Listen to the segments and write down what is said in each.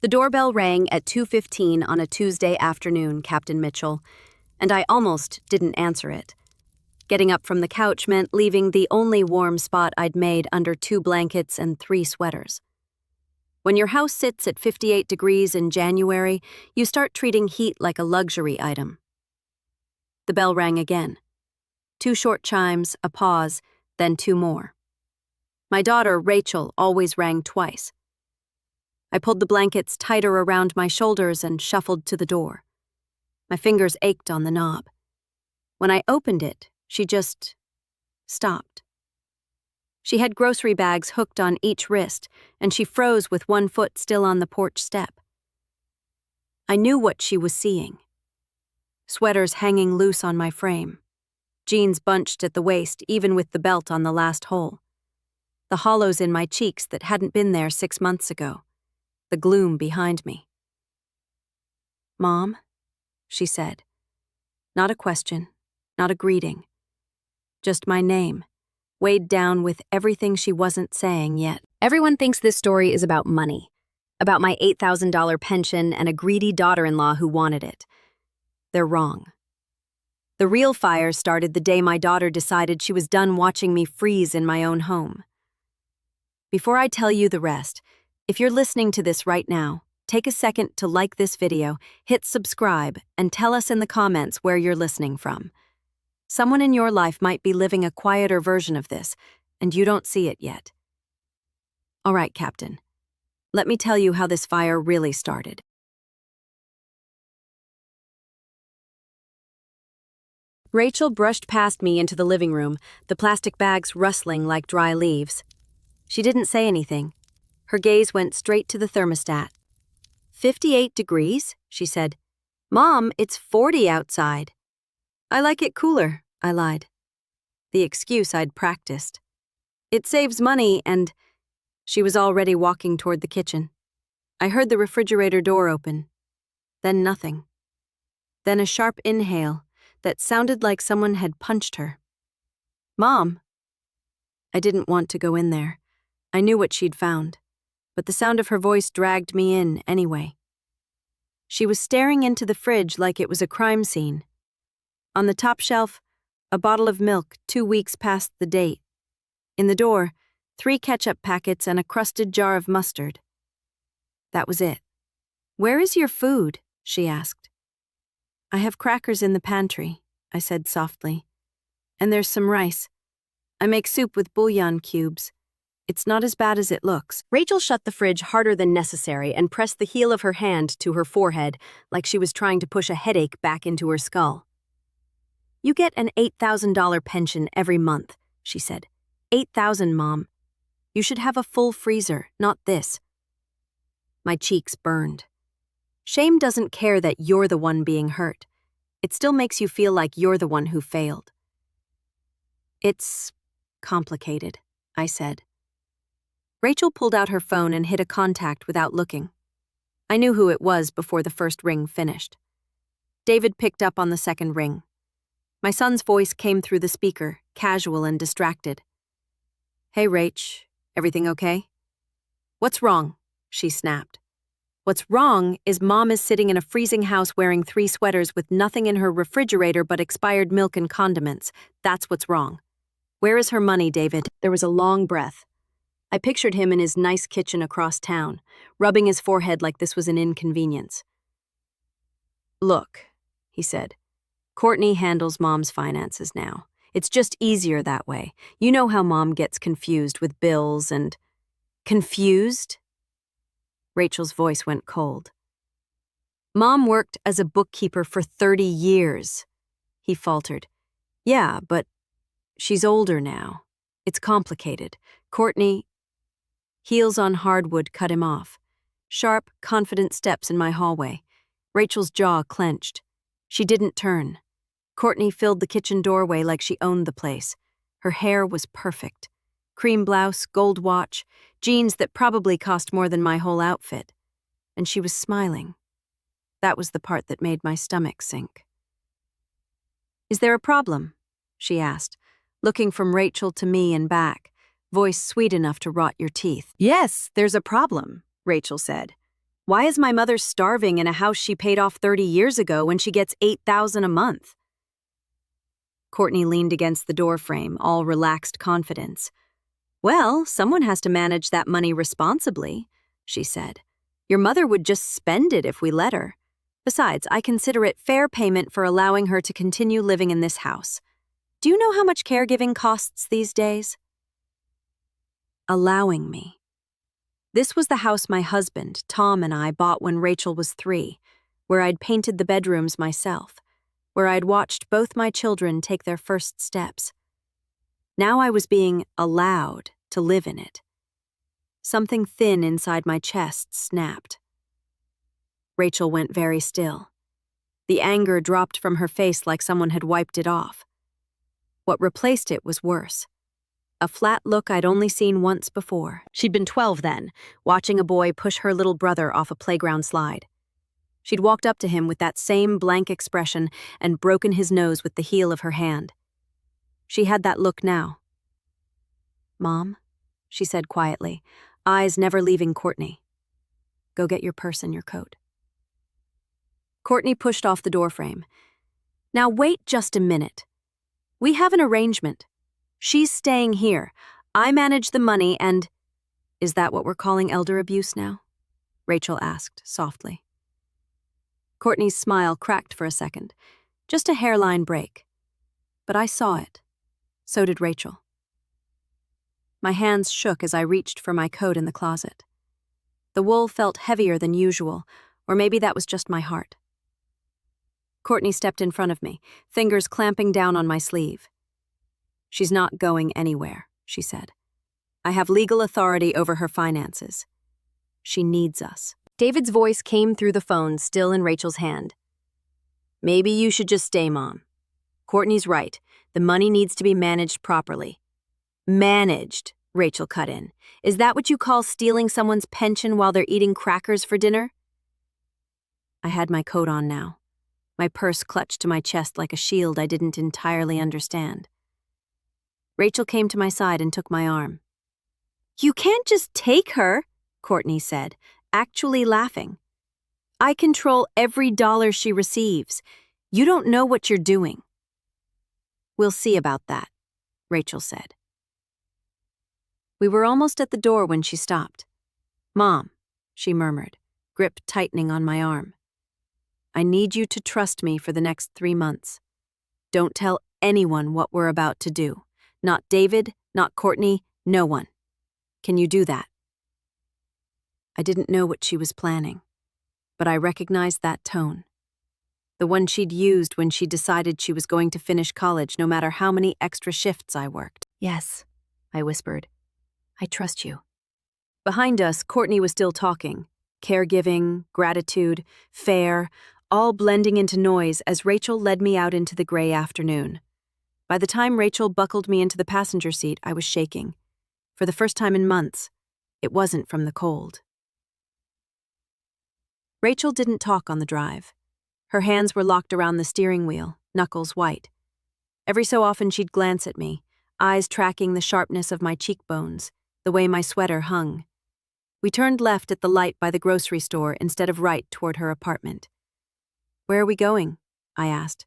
The doorbell rang at 2:15 on a Tuesday afternoon, Captain Mitchell, and I almost didn't answer it. Getting up from the couch meant leaving the only warm spot I'd made under 2 blankets and 3 sweaters. When your house sits at 58 degrees in January, you start treating heat like a luxury item. The bell rang again. 2 short chimes, a pause, then 2 more. My daughter, Rachel, always rang twice. I pulled the blankets tighter around my shoulders and shuffled to the door. My fingers ached on the knob. When I opened it, she just stopped. She had grocery bags hooked on each wrist, and she froze with one foot still on the porch step. I knew what she was seeing. Sweaters hanging loose on my frame. Jeans bunched at the waist, even with the belt on the last hole. The hollows in my cheeks that hadn't been there 6 months ago. The gloom behind me. "Mom," she said. Not a question, not a greeting. Just my name, weighed down with everything she wasn't saying yet. Everyone thinks this story is about money, about my $8,000 pension and a greedy daughter-in-law who wanted it. They're wrong. The real fire started the day my daughter decided she was done watching me freeze in my own home. Before I tell you the rest, if you're listening to this right now, take a second to like this video, hit subscribe, and tell us in the comments where you're listening from. Someone in your life might be living a quieter version of this, and you don't see it yet. All right, Captain. Let me tell you how this fire really started. Rachel brushed past me into the living room, the plastic bags rustling like dry leaves. She didn't say anything. Her gaze went straight to the thermostat. 58 degrees, she said. "Mom, it's 40 outside." "I like it cooler," I lied. The excuse I'd practiced. "It saves money and—" She was already walking toward the kitchen. I heard the refrigerator door open. Then nothing. Then a sharp inhale that sounded like someone had punched her. "Mom." I didn't want to go in there. I knew what she'd found, but the sound of her voice dragged me in anyway. She was staring into the fridge like it was a crime scene. On the top shelf, a bottle of milk 2 weeks past the date. In the door, 3 ketchup packets and a crusted jar of mustard. That was it. "Where is your food?" she asked. "I have crackers in the pantry," I said softly. "And there's some rice. I make soup with bouillon cubes. It's not as bad as it looks." Rachel shut the fridge harder than necessary and pressed the heel of her hand to her forehead like she was trying to push a headache back into her skull. "You get an $8,000 pension every month," she said. $8,000, Mom. You should have a full freezer, not this." My cheeks burned. Shame doesn't care that you're the one being hurt. It still makes you feel like you're the one who failed. "It's complicated," I said. Rachel pulled out her phone and hit a contact without looking. I knew who it was before the first ring finished. David picked up on the second ring. My son's voice came through the speaker, casual and distracted. "Hey, Rach, everything okay?" "What's wrong?" she snapped. "What's wrong is Mom is sitting in a freezing house wearing 3 sweaters with nothing in her refrigerator but expired milk and condiments. That's what's wrong. Where is her money, David?" There was a long breath. I pictured him in his nice kitchen across town, rubbing his forehead like this was an inconvenience. "Look," he said, "Courtney handles Mom's finances now. It's just easier that way. You know how Mom gets confused with bills and—" "Confused?" Rachel's voice went cold. "Mom worked as a bookkeeper for 30 years, he faltered. "Yeah, but she's older now. It's complicated. Courtney—" Heels on hardwood cut him off. Sharp, confident steps in my hallway. Rachel's jaw clenched. She didn't turn. Courtney filled the kitchen doorway like she owned the place. Her hair was perfect. Cream blouse, gold watch, jeans that probably cost more than my whole outfit. And she was smiling. That was the part that made my stomach sink. "Is there a problem?" she asked, looking from Rachel to me and back, voice sweet enough to rot your teeth. "Yes, there's a problem," Rachel said. Why is my mother starving in a house she paid off 30 years ago when she gets $8,000 a month? Courtney leaned against the doorframe, all relaxed confidence. Well, someone has to manage that money responsibly, she said. Your mother would just spend it if we let her. Besides, I consider it fair payment for allowing her to continue living in this house. Do you know how much caregiving costs these days? Allowing me. This was the house my husband, Tom, and I bought when Rachel was 3, where I'd painted the bedrooms myself, where I'd watched both my children take their first steps. Now I was being allowed to live in it. Something thin inside my chest snapped. Rachel went very still. The anger dropped from her face like someone had wiped it off. What replaced it was worse. A flat look I'd only seen once before. She'd been 12 then, watching a boy push her little brother off a playground slide. She'd walked up to him with that same blank expression and broken his nose with the heel of her hand. She had that look now. "Mom," she said quietly, eyes never leaving Courtney. "Go get your purse and your coat." Courtney pushed off the doorframe. "Now wait just a minute. We have an arrangement. She's staying here. I manage the money and—" "Is that what we're calling elder abuse now?" Rachel asked softly. Courtney's smile cracked for a second, just a hairline break. But I saw it. So did Rachel. My hands shook as I reached for my coat in the closet. The wool felt heavier than usual, or maybe that was just my heart. Courtney stepped in front of me, fingers clamping down on my sleeve. "She's not going anywhere," she said. "I have legal authority over her finances. She needs us." David's voice came through the phone, still in Rachel's hand. "Maybe you should just stay, Mom. Courtney's right. The money needs to be managed properly." "Managed," Rachel cut in. "Is that what you call stealing someone's pension while they're eating crackers for dinner?" I had my coat on now, my purse clutched to my chest like a shield I didn't entirely understand. Rachel came to my side and took my arm. "You can't just take her," Courtney said, actually laughing. "I control every dollar she receives. You don't know what you're doing." "We'll see about that," Rachel said. We were almost at the door when she stopped. "Mom," she murmured, grip tightening on my arm. "I need you to trust me for the next 3 months. Don't tell anyone what we're about to do. Not David, not Courtney, no one. Can you do that?" I didn't know what she was planning, but I recognized that tone. The one she'd used when she decided she was going to finish college no matter how many extra shifts I worked. "Yes," I whispered. "I trust you." Behind us, Courtney was still talking. Caregiving, gratitude, fair, all blending into noise as Rachel led me out into the gray afternoon. By the time Rachel buckled me into the passenger seat, I was shaking. For the first time in months, it wasn't from the cold. Rachel didn't talk on the drive. Her hands were locked around the steering wheel, knuckles white. Every so often she'd glance at me, eyes tracking the sharpness of my cheekbones, the way my sweater hung. We turned left at the light by the grocery store instead of right toward her apartment. "Where are we going?" I asked.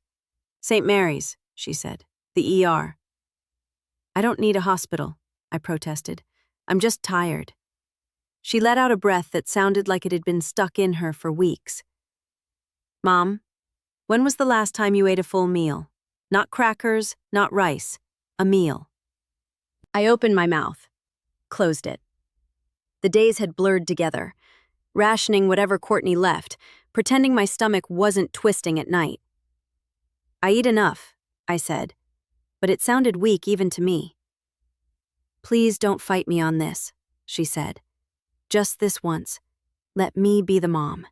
"St. Mary's," she said. "The ER." "I don't need a hospital," I protested. "I'm just tired." She let out a breath that sounded like it had been stuck in her for weeks. "Mom, when was the last time you ate a full meal? Not crackers, not rice. A meal." I opened my mouth, closed it. The days had blurred together, rationing whatever Courtney left, pretending my stomach wasn't twisting at night. "I eat enough," I said, but it sounded weak even to me. "Please don't fight me on this," she said. "Just this once. Let me be the mom."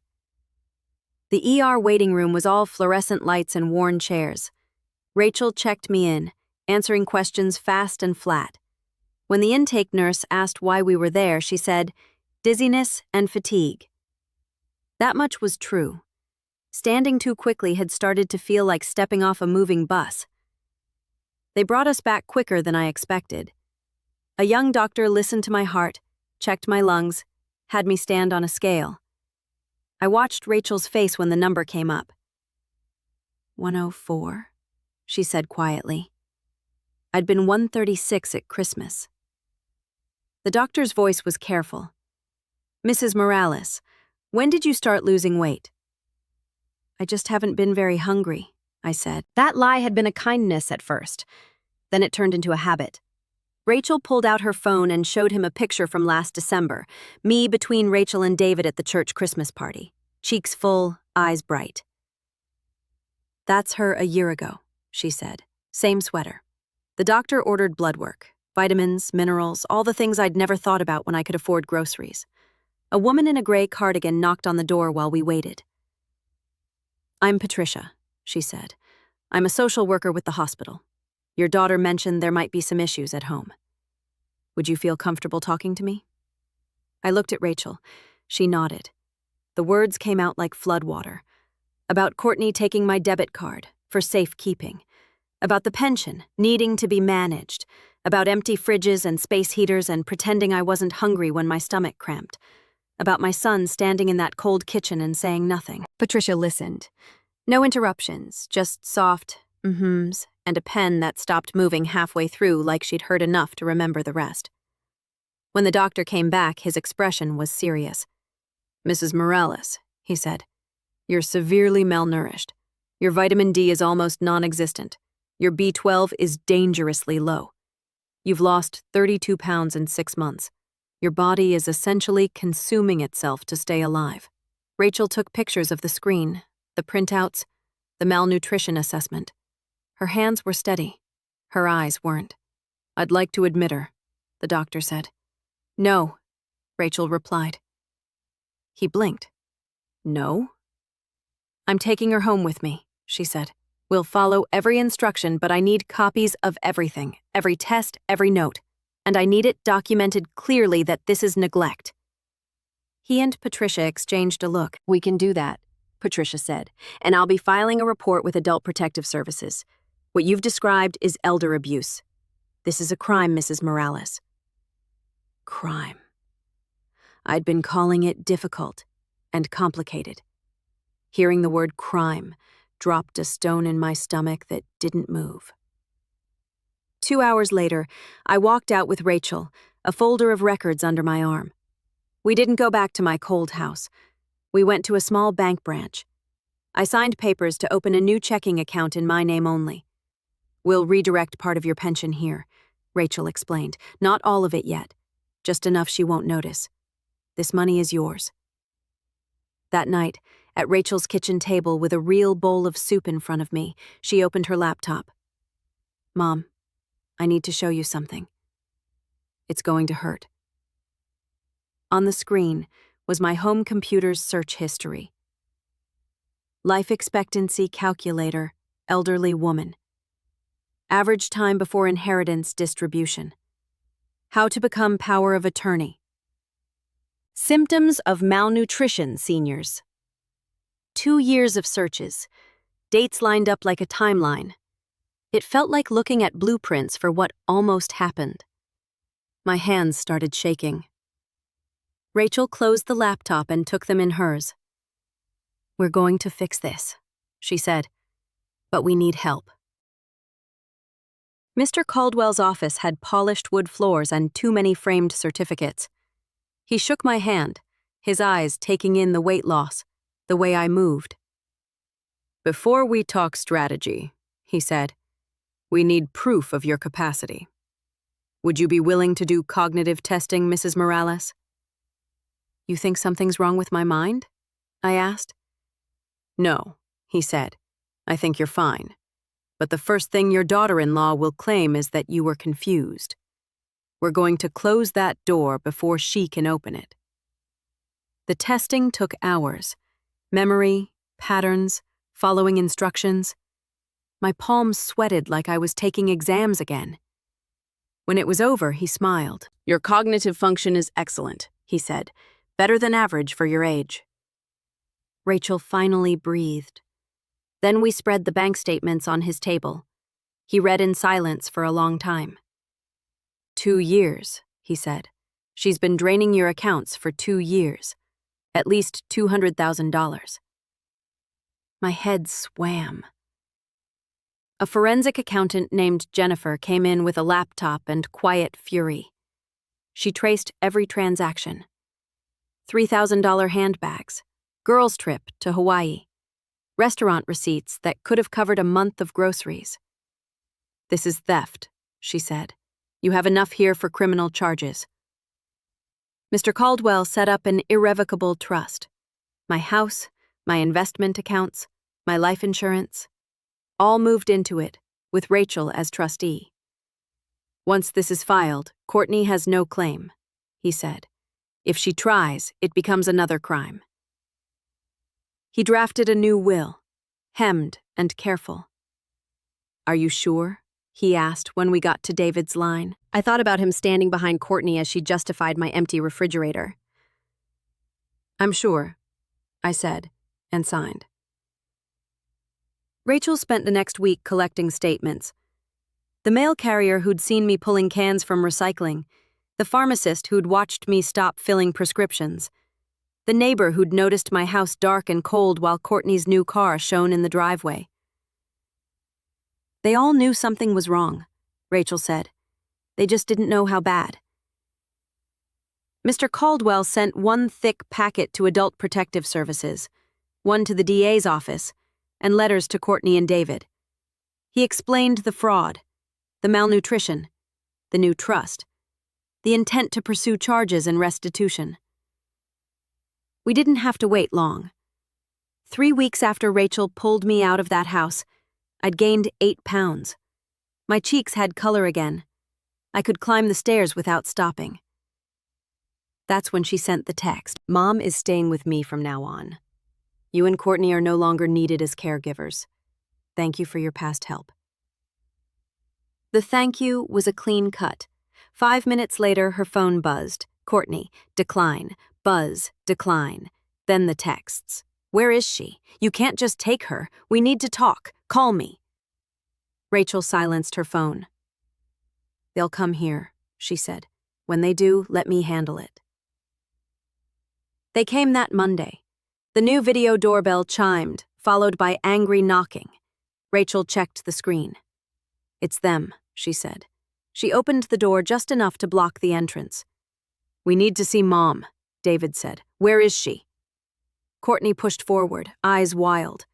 The ER waiting room was all fluorescent lights and worn chairs. Rachel checked me in, answering questions fast and flat. When the intake nurse asked why we were there, she said, "Dizziness and fatigue." That much was true. Standing too quickly had started to feel like stepping off a moving bus. They brought us back quicker than I expected. A young doctor listened to my heart, checked my lungs, had me stand on a scale. I watched Rachel's face when the number came up. 104, she said quietly. I'd been 136 at Christmas. The doctor's voice was careful. Mrs. Morales, when did you start losing weight? I just haven't been very hungry, I said. That lie had been a kindness at first. Then it turned into a habit. Rachel pulled out her phone and showed him a picture from last December, me between Rachel and David at the church Christmas party, cheeks full, eyes bright. That's her a year ago, she said. Same sweater. The doctor ordered blood work, vitamins, minerals, all the things I'd never thought about when I could afford groceries. A woman in a gray cardigan knocked on the door while we waited. I'm Patricia, she said. I'm a social worker with the hospital. Your daughter mentioned there might be some issues at home. Would you feel comfortable talking to me? I looked at Rachel. She nodded. The words came out like floodwater. About Courtney taking my debit card for safekeeping. About the pension needing to be managed. About empty fridges and space heaters and pretending I wasn't hungry when my stomach cramped. About my son standing in that cold kitchen and saying nothing. Patricia listened. No interruptions, just soft mm-hms and a pen that stopped moving halfway through like she'd heard enough to remember the rest. When the doctor came back, his expression was serious. Mrs. Morales, he said, you're severely malnourished. Your vitamin D is almost non-existent. Your B12 is dangerously low. You've lost 32 pounds in 6 months. Your body is essentially consuming itself to stay alive. Rachel took pictures of the screen, the printouts, the malnutrition assessment. Her hands were steady. Her eyes weren't. I'd like to admit her, the doctor said. No, Rachel replied. He blinked. No? I'm taking her home with me, she said. We'll follow every instruction, but I need copies of everything, every test, every note. And I need it documented clearly that this is neglect. He and Patricia exchanged a look. We can do that, Patricia said, and I'll be filing a report with Adult Protective Services. What you've described is elder abuse. This is a crime, Mrs. Morales. Crime. I'd been calling it difficult and complicated. Hearing the word crime dropped a stone in my stomach that didn't move. 2 hours later, I walked out with Rachel, a folder of records under my arm. We didn't go back to my cold house. We went to a small bank branch. I signed papers to open a new checking account in my name only. We'll redirect part of your pension here, Rachel explained. Not all of it yet, just enough she won't notice. This money is yours. That night, at Rachel's kitchen table with a real bowl of soup in front of me, she opened her laptop. Mom, I need to show you something. It's going to hurt. On the screen was my home computer's search history. Life expectancy calculator, elderly woman. Average time before inheritance distribution. How to become power of attorney. Symptoms of malnutrition, seniors. 2 years of searches. Dates lined up like a timeline. It felt like looking at blueprints for what almost happened. My hands started shaking. Rachel closed the laptop and took them in hers. We're going to fix this, she said, but we need help. Mr. Caldwell's office had polished wood floors and too many framed certificates. He shook my hand, his eyes taking in the weight loss, the way I moved. Before we talk strategy, he said, we need proof of your capacity. Would you be willing to do cognitive testing, Mrs. Morales? You think something's wrong with my mind? I asked. No, he said. I think you're fine. But the first thing your daughter-in-law will claim is that you were confused. We're going to close that door before she can open it. The testing took hours. Memory, patterns, following instructions. My palms sweated like I was taking exams again. When it was over, he smiled. Your cognitive function is excellent, he said. Better than average for your age. Rachel finally breathed. Then we spread the bank statements on his table. He read in silence for a long time. 2 years, he said. She's been draining your accounts for 2 years. At least $200,000. My head swam. A forensic accountant named Jennifer came in with a laptop and quiet fury. She traced every transaction. $3,000 handbags, girls' trip to Hawaii, restaurant receipts that could have covered a month of groceries. "This is theft," she said. "You have enough here for criminal charges." Mr. Caldwell set up an irrevocable trust. My house, my investment accounts, my life insurance, all moved into it, with Rachel as trustee. "Once this is filed, Courtney has no claim," he said. "If she tries, it becomes another crime." He drafted a new will, hemmed and careful. "Are you sure?" he asked when we got to David's line. I thought about him standing behind Courtney as she justified my empty refrigerator. "I'm sure," I said, and signed. Rachel spent the next week collecting statements. The mail carrier who'd seen me pulling cans from recycling, the pharmacist who'd watched me stop filling prescriptions, the neighbor who'd noticed my house dark and cold while Courtney's new car shone in the driveway. They all knew something was wrong, Rachel said. They just didn't know how bad. Mr. Caldwell sent one thick packet to Adult Protective Services, one to the DA's office, and letters to Courtney and David. He explained the fraud, the malnutrition, the new trust, the intent to pursue charges and restitution. We didn't have to wait long. 3 weeks after Rachel pulled me out of that house, I'd gained 8 pounds. My cheeks had color again. I could climb the stairs without stopping. That's when she sent the text. "Mom is staying with me from now on. You and Courtney are no longer needed as caregivers. Thank you for your past help." The thank you was a clean cut. 5 minutes later, her phone buzzed. "Courtney, decline. Buzz, decline." Then the texts. "Where is she? You can't just take her. We need to talk. Call me." Rachel silenced her phone. "They'll come here," she said. "When they do, let me handle it." They came that Monday. The new video doorbell chimed, followed by angry knocking. Rachel checked the screen. "It's them," she said. She opened the door just enough to block the entrance. "We need to see Mom," David said. "Where is she?" Courtney pushed forward, eyes wild.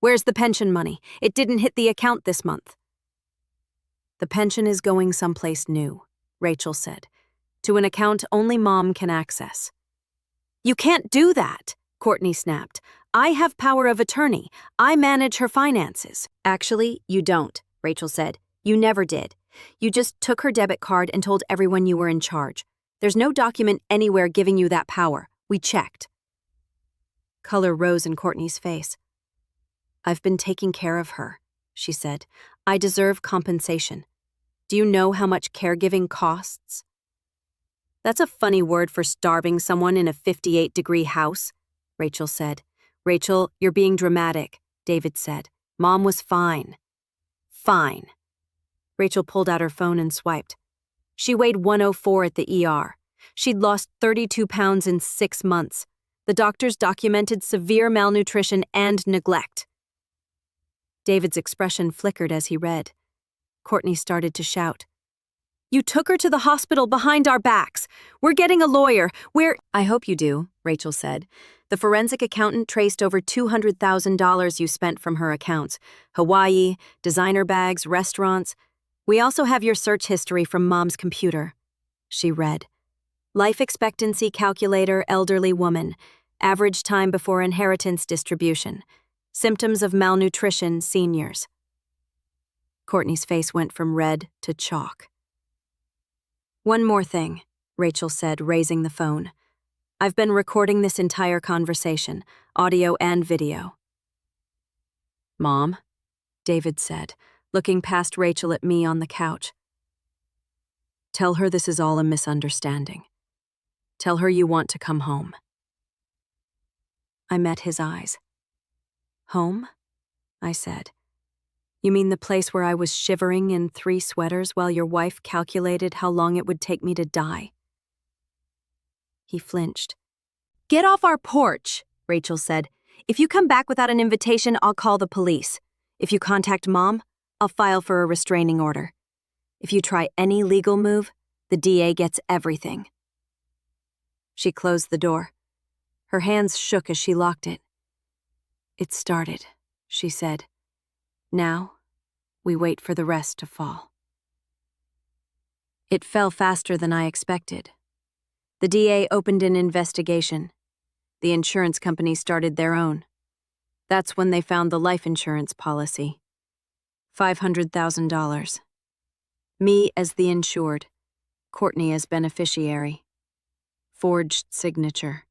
"Where's the pension money? It didn't hit the account this month." "The pension is going someplace new," Rachel said, "to an account only Mom can access." "You can't do that," Courtney snapped. "I have power of attorney. I manage her finances." "Actually, you don't," Rachel said. "You never did. You just took her debit card and told everyone you were in charge. There's no document anywhere giving you that power. We checked." Color rose in Courtney's face. "I've been taking care of her," she said. "I deserve compensation. Do you know how much caregiving costs?" "That's a funny word for starving someone in a 58-degree house," Rachel said. "Rachel, you're being dramatic," David said. "Mom was fine." "Fine." Rachel pulled out her phone and swiped. She weighed 104 at the ER. She'd lost 32 pounds in 6 months. The doctors documented severe malnutrition and neglect. David's expression flickered as he read. Courtney started to shout. "You took her to the hospital behind our backs. We're getting a lawyer. "I hope you do," Rachel said. "The forensic accountant traced over $200,000 you spent from her accounts. Hawaii, designer bags, restaurants. We also have your search history from Mom's computer." She read. "Life expectancy calculator, elderly woman. Average time before inheritance distribution. Symptoms of malnutrition, seniors." Courtney's face went from red to chalk. "One more thing," Rachel said, raising the phone. "I've been recording this entire conversation, audio and video." "Mom," David said, looking past Rachel at me on the couch. "Tell her this is all a misunderstanding. Tell her you want to come home." I met his eyes. "Home?" I said. "You mean the place where I was shivering in 3 sweaters while your wife calculated how long it would take me to die?" He flinched. "Get off our porch," Rachel said. "If you come back without an invitation, I'll call the police. If you contact Mom, I'll file for a restraining order. If you try any legal move, the DA gets everything." She closed the door. Her hands shook as she locked it. "It started," she said. "Now, we wait for the rest to fall." It fell faster than I expected. The DA opened an investigation. The insurance company started their own. That's when they found the life insurance policy. $500,000. Me as the insured, Courtney as beneficiary. Forged signature.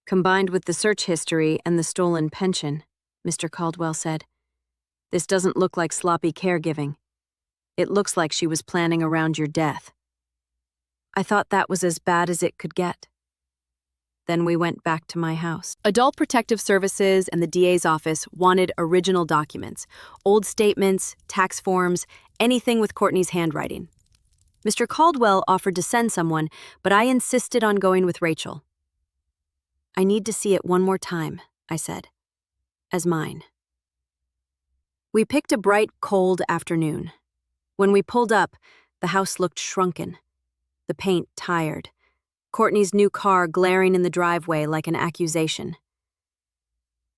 "Combined with the search history and the stolen pension," Mr. Caldwell said, "this doesn't look like sloppy caregiving. It looks like she was planning around your death." I thought that was as bad as it could get. Then we went back to my house. Adult Protective Services and the DA's office wanted original documents, old statements, tax forms, anything with Courtney's handwriting. Mr. Caldwell offered to send someone, but I insisted on going with Rachel. "I need to see it one more time," I said, "as mine." We picked a bright, cold afternoon. When we pulled up, the house looked shrunken, the paint tired, Courtney's new car glaring in the driveway like an accusation.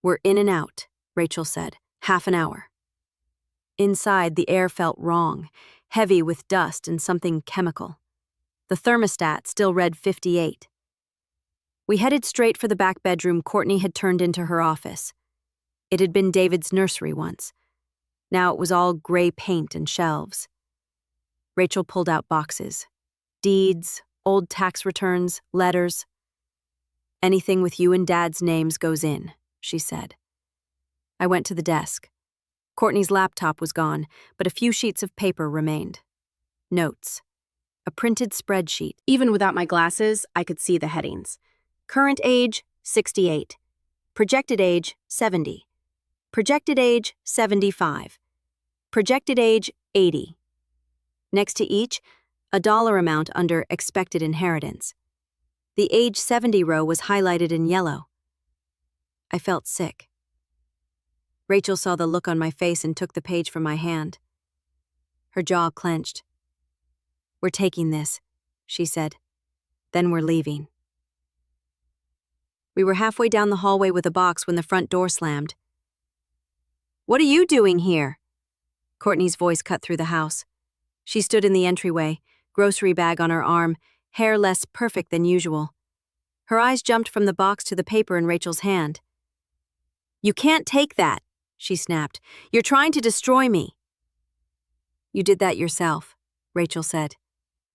"We're in and out," Rachel said. "Half an hour." Inside, the air felt wrong, heavy with dust and something chemical. The thermostat still read 58. We headed straight for the back bedroom Courtney had turned into her office. It had been David's nursery once. Now it was all gray paint and shelves. Rachel pulled out boxes. Deeds, old tax returns, letters. "Anything with you and Dad's names goes in," she said. I went to the desk. Courtney's laptop was gone, but a few sheets of paper remained. Notes. A printed spreadsheet. Even without my glasses, I could see the headings. Current age, 68. Projected age, 70. Projected age, 75. Projected age, 80. Next to each, a dollar amount under expected inheritance. The age 70 row was highlighted in yellow. I felt sick. Rachel saw the look on my face and took the page from my hand. Her jaw clenched. "We're taking this," she said. "Then we're leaving." We were halfway down the hallway with a box when the front door slammed. "What are you doing here?" Courtney's voice cut through the house. She stood in the entryway, grocery bag on her arm, hair less perfect than usual. Her eyes jumped from the box to the paper in Rachel's hand. "You can't take that," she snapped. "You're trying to destroy me." "You did that yourself," Rachel said.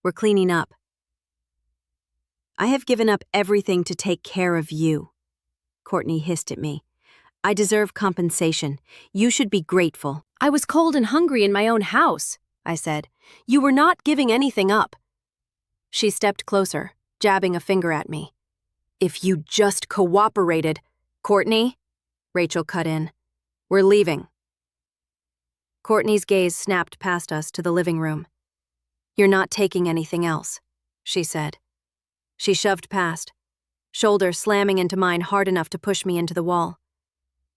"We're cleaning up." "I have given up everything to take care of you," Courtney hissed at me. "I deserve compensation. You should be grateful." "I was cold and hungry in my own house," I said. "You were not giving anything up." She stepped closer, jabbing a finger at me. "If you just cooperated—" "Courtney," Rachel cut in. "We're leaving." Courtney's gaze snapped past us to the living room. "You're not taking anything else," she said. She shoved past, shoulder slamming into mine hard enough to push me into the wall.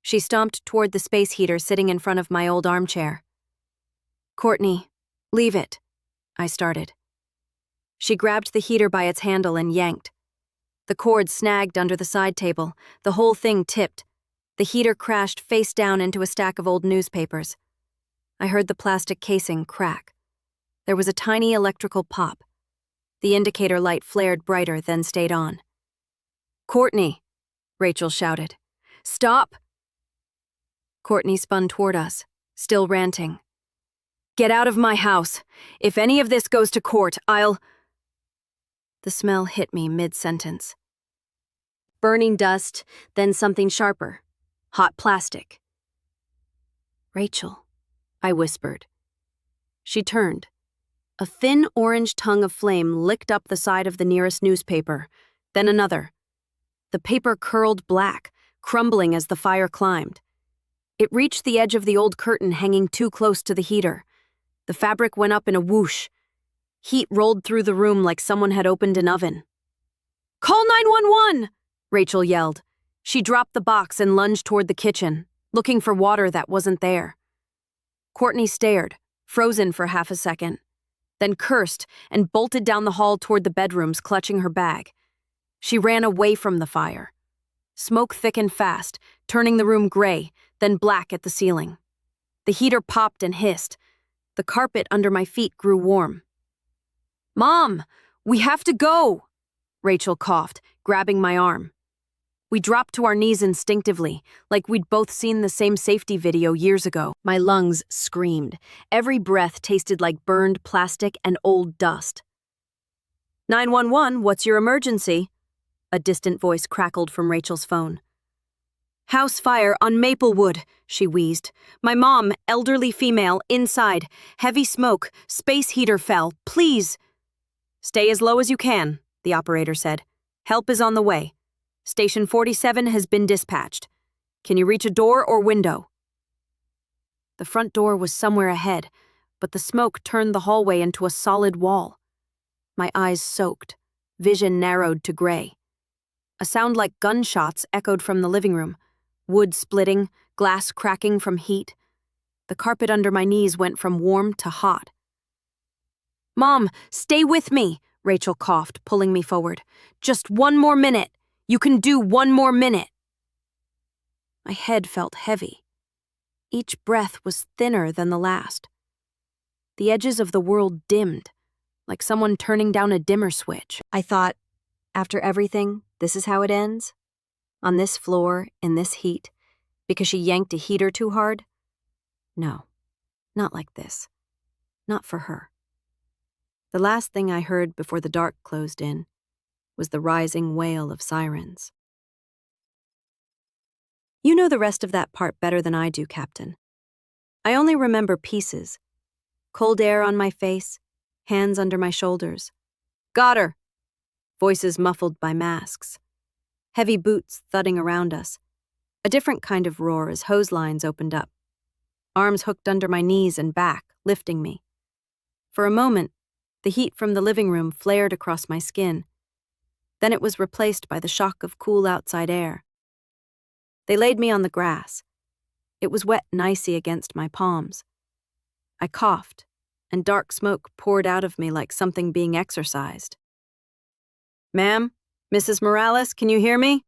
She stomped toward the space heater sitting in front of my old armchair. "Courtney, leave it," I started. She grabbed the heater by its handle and yanked. The cord snagged under the side table, the whole thing tipped. The heater crashed face down into a stack of old newspapers. I heard the plastic casing crack. There was a tiny electrical pop. The indicator light flared brighter, then stayed on. "Courtney," Rachel shouted. "Stop!" Courtney spun toward us, still ranting. "Get out of my house. If any of this goes to court, I'll—" The smell hit me mid-sentence. Burning dust, then something sharper. Hot plastic. "Rachel," I whispered. She turned. A thin orange tongue of flame licked up the side of the nearest newspaper, then another. The paper curled black, crumbling as the fire climbed. It reached the edge of the old curtain hanging too close to the heater. The fabric went up in a whoosh. Heat rolled through the room like someone had opened an oven. Call 911! Rachel yelled. She dropped the box and lunged toward the kitchen, looking for water that wasn't there. Courtney stared, frozen for half a second, then cursed and bolted down the hall toward the bedrooms, clutching her bag. She ran away from the fire. Smoke thickened fast, turning the room gray, then black at the ceiling. The heater popped and hissed. The carpet under my feet grew warm. "Mom, we have to go!" Rachel coughed, grabbing my arm. We dropped to our knees instinctively, like we'd both seen the same safety video years ago. My lungs screamed. Every breath tasted like burned plastic and old dust. 911, what's your emergency? A distant voice crackled from Rachel's phone. House fire on Maplewood, she wheezed. My mom, elderly female, inside. Heavy smoke, space heater fell. Please. Stay as low as you can, the operator said. Help is on the way. Station 47 has been dispatched. Can you reach a door or window? The front door was somewhere ahead, but the smoke turned the hallway into a solid wall. My eyes soaked, vision narrowed to gray. A sound like gunshots echoed from the living room, wood splitting, glass cracking from heat. The carpet under my knees went from warm to hot. Mom, stay with me, Rachel coughed, pulling me forward. Just one more minute. You can do one more minute. My head felt heavy. Each breath was thinner than the last. The edges of the world dimmed, like someone turning down a dimmer switch. I thought, after everything, this is how it ends? On this floor, in this heat, because she yanked a heater too hard? No, not like this. Not for her. The last thing I heard before the dark closed in was the rising wail of sirens. You know the rest of that part better than I do, Captain. I only remember pieces. Cold air on my face, hands under my shoulders. Got her! Voices muffled by masks. Heavy boots thudding around us. A different kind of roar as hose lines opened up. Arms hooked under my knees and back, lifting me. For a moment, the heat from the living room flared across my skin. Then it was replaced by the shock of cool outside air. They laid me on the grass. It was wet and icy against my palms. I coughed, and dark smoke poured out of me like something being exorcised. Ma'am? Mrs. Morales, can you hear me?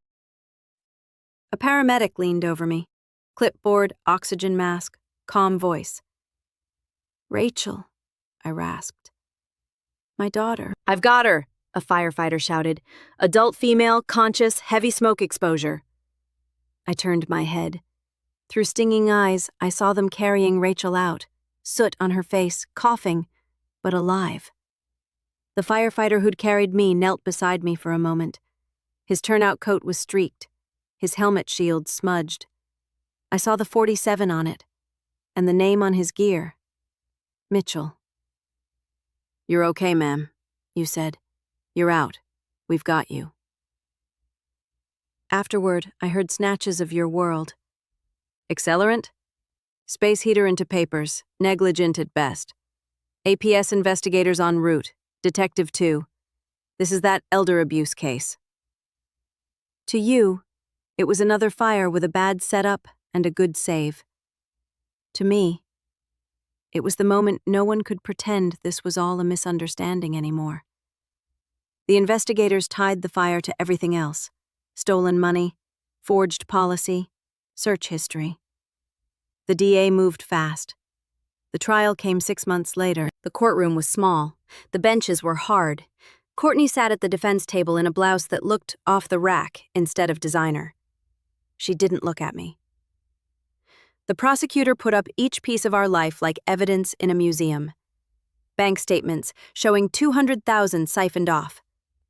A paramedic leaned over me. Clipboard, oxygen mask, calm voice. Rachel, I rasped. My daughter. I've got her, a firefighter shouted. Adult female, conscious, heavy smoke exposure. I turned my head. Through stinging eyes, I saw them carrying Rachel out, soot on her face, coughing, but alive. The firefighter who'd carried me knelt beside me for a moment. His turnout coat was streaked, his helmet shield smudged. I saw the 47 on it, and the name on his gear. Mitchell. You're okay, ma'am, you said. You're out. We've got you. Afterward, I heard snatches of your world. Accelerant? Space heater into papers, negligent at best. APS investigators en route, Detective 2. This is that elder abuse case. To you, it was another fire with a bad setup and a good save. To me, it was the moment no one could pretend this was all a misunderstanding anymore. The investigators tied the fire to everything else. Stolen money, forged policy, search history. The DA moved fast. The trial came 6 months later. The courtroom was small. The benches were hard. Courtney sat at the defense table in a blouse that looked off the rack instead of designer. She didn't look at me. The prosecutor put up each piece of our life like evidence in a museum. Bank statements showing $200,000 siphoned off.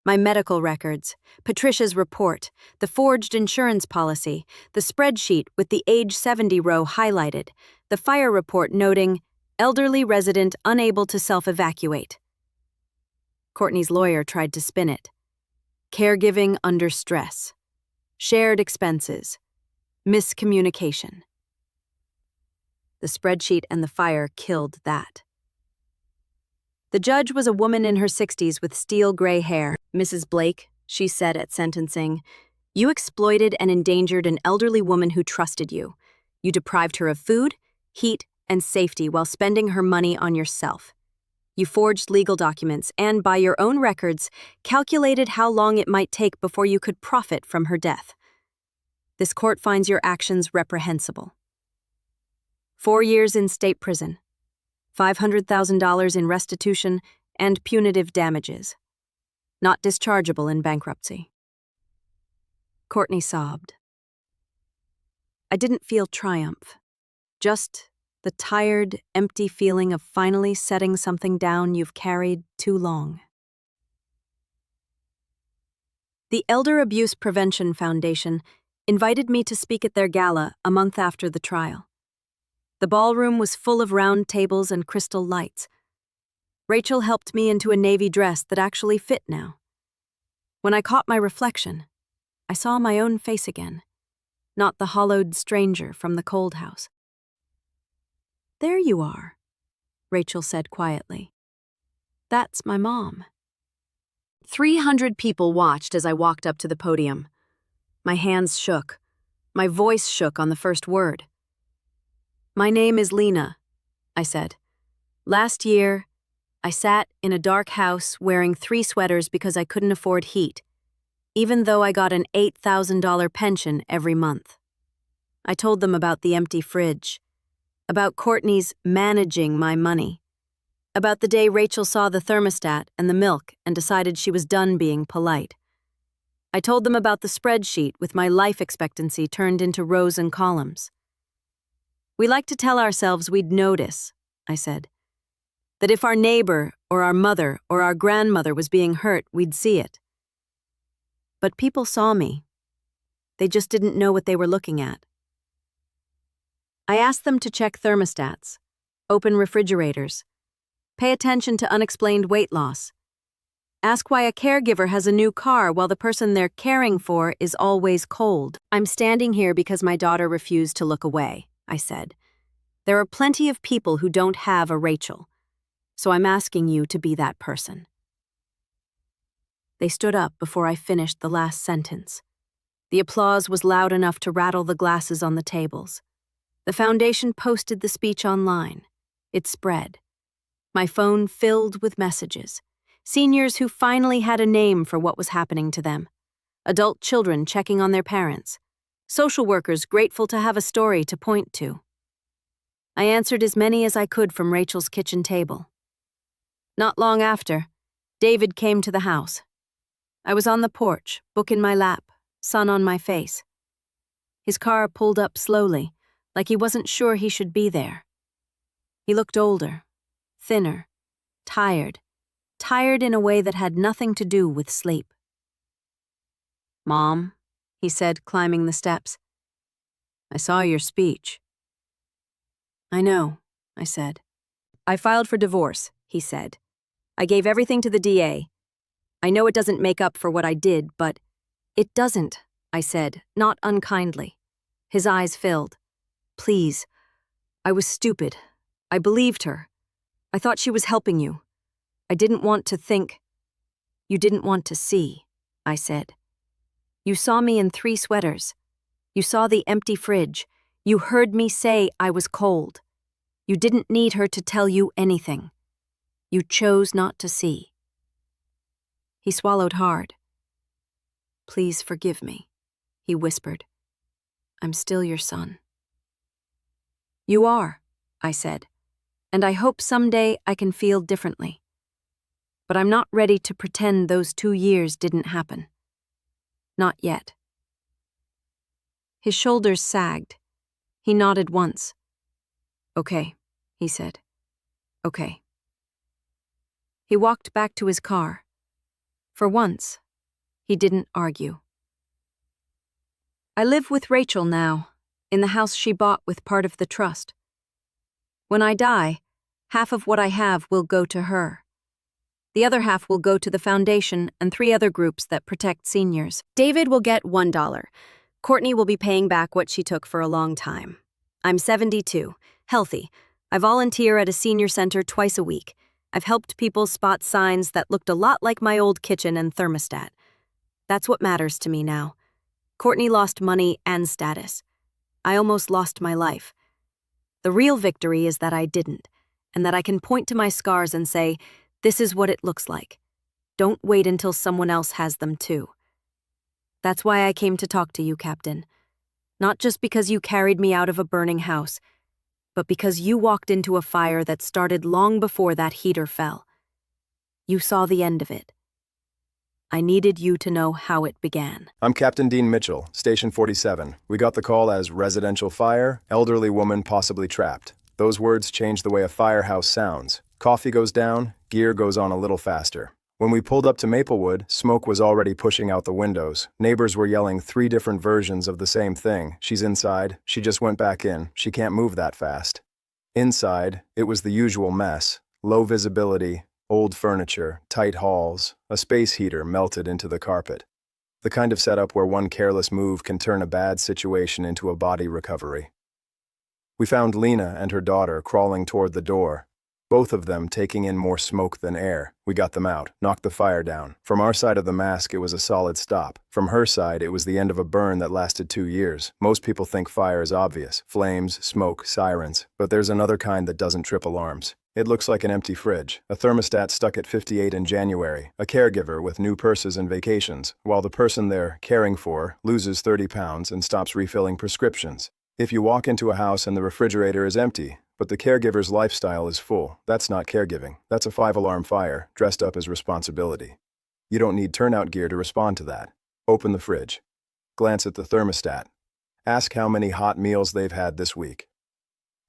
My medical records, Patricia's report, the forged insurance policy, the spreadsheet with the age 70 row highlighted, the fire report noting, elderly resident unable to self-evacuate. Courtney's lawyer tried to spin it. Caregiving under stress. Shared expenses. Miscommunication. The spreadsheet and the fire killed that. The judge was a woman in her 60s with steel gray hair, Mrs. Blake, she said at sentencing. You exploited and endangered an elderly woman who trusted you. You deprived her of food, heat, and safety while spending her money on yourself. You forged legal documents and, by your own records, calculated how long it might take before you could profit from her death. This court finds your actions reprehensible. 4 years in state prison, $500,000 in restitution, and punitive damages. Not dischargeable in bankruptcy. Courtney sobbed. I didn't feel triumph, just the tired, empty feeling of finally setting something down you've carried too long. The Elder Abuse Prevention Foundation invited me to speak at their gala a month after the trial. The ballroom was full of round tables and crystal lights. Rachel helped me into a navy dress that actually fit now. When I caught my reflection, I saw my own face again, not the hollowed stranger from the cold house. There you are, Rachel said quietly. That's my mom. 300 people watched as I walked up to the podium. My hands shook. My voice shook on the first word. My name is Lina, I said. Last year, I sat in a dark house wearing 3 sweaters because I couldn't afford heat, even though I got an $8,000 pension every month. I told them about the empty fridge, about Courtney's managing my money, about the day Rachel saw the thermostat and the milk and decided she was done being polite. I told them about the spreadsheet with my life expectancy turned into rows and columns. We like to tell ourselves we'd notice, I said, that if our neighbor or our mother or our grandmother was being hurt, we'd see it. But people saw me. They just didn't know what they were looking at. I asked them to check thermostats, open refrigerators, pay attention to unexplained weight loss, ask why a caregiver has a new car while the person they're caring for is always cold. I'm standing here because my daughter refused to look away, I said. There are plenty of people who don't have a Rachel, so I'm asking you to be that person. They stood up before I finished the last sentence. The applause was loud enough to rattle the glasses on the tables. The foundation posted the speech online. It spread. My phone filled with messages. Seniors who finally had a name for what was happening to them. Adult children checking on their parents. Social workers grateful to have a story to point to. I answered as many as I could from Rachel's kitchen table. Not long after, David came to the house. I was on the porch, book in my lap, sun on my face. His car pulled up slowly, like he wasn't sure he should be there. He looked older, thinner, tired in a way that had nothing to do with sleep. Mom, he said, climbing the steps. I saw your speech. I know, I said. I filed for divorce, he said. I gave everything to the DA. I know it doesn't make up for what I did, but it doesn't, I said, not unkindly. His eyes filled. Please. I was stupid. I believed her. I thought she was helping you. I didn't want to think. You didn't want to see, I said. You saw me in 3 sweaters. You saw the empty fridge. You heard me say I was cold. You didn't need her to tell you anything. You chose not to see. He swallowed hard. Please forgive me, he whispered. I'm still your son. You are, I said, and I hope someday I can feel differently. But I'm not ready to pretend those 2 years didn't happen. Not yet. His shoulders sagged. He nodded once. Okay, he said. Okay. He walked back to his car. For once, he didn't argue. I live with Rachel now, in the house she bought with part of the trust. When I die, half of what I have will go to her. The other half will go to the foundation and 3 other groups that protect seniors. David will get $1. Courtney will be paying back what she took for a long time. I'm 72, healthy. I volunteer at a senior center twice a week. I've helped people spot signs that looked a lot like my old kitchen and thermostat. That's what matters to me now. Courtney lost money and status. I almost lost my life. The real victory is that I didn't, and that I can point to my scars and say, this is what it looks like. Don't wait until someone else has them too. That's why I came to talk to you, Captain. Not just because you carried me out of a burning house, but because you walked into a fire that started long before that heater fell. You saw the end of it. I needed you to know how it began. I'm Captain Dean Mitchell, Station 47. We got the call as residential fire, elderly woman possibly trapped. Those words change the way a firehouse sounds. Coffee goes down, gear goes on a little faster. When we pulled up to Maplewood, smoke was already pushing out the windows. Neighbors were yelling 3 different versions of the same thing. She's inside, she just went back in, she can't move that fast. Inside, it was the usual mess. Low visibility, old furniture, tight halls, a space heater melted into the carpet. The kind of setup where one careless move can turn a bad situation into a body recovery. We found Lina and her daughter crawling toward the door, both of them taking in more smoke than air. We got them out, knocked the fire down. From our side of the mask, it was a solid stop. From her side, it was the end of a burn that lasted 2 years. Most people think fire is obvious. Flames, smoke, sirens. But there's another kind that doesn't trip alarms. It looks like an empty fridge, a thermostat stuck at 58 in January, a caregiver with new purses and vacations, while the person they're caring for loses 30 pounds and stops refilling prescriptions. If you walk into a house and the refrigerator is empty, but the caregiver's lifestyle is full, that's not caregiving. That's a 5-alarm fire, dressed up as responsibility. You don't need turnout gear to respond to that. Open the fridge. Glance at the thermostat. Ask how many hot meals they've had this week.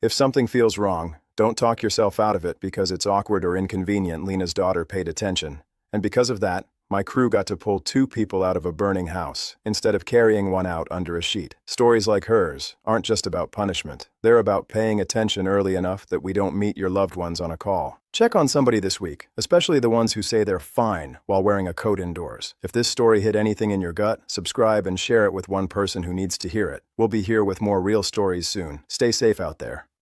If something feels wrong, don't talk yourself out of it because it's awkward or inconvenient. Lina's daughter paid attention. And because of that, my crew got to pull 2 people out of a burning house, instead of carrying one out under a sheet. Stories like hers aren't just about punishment. They're about paying attention early enough that we don't meet your loved ones on a call. Check on somebody this week, especially the ones who say they're fine while wearing a coat indoors. If this story hit anything in your gut, subscribe and share it with one person who needs to hear it. We'll be here with more real stories soon. Stay safe out there.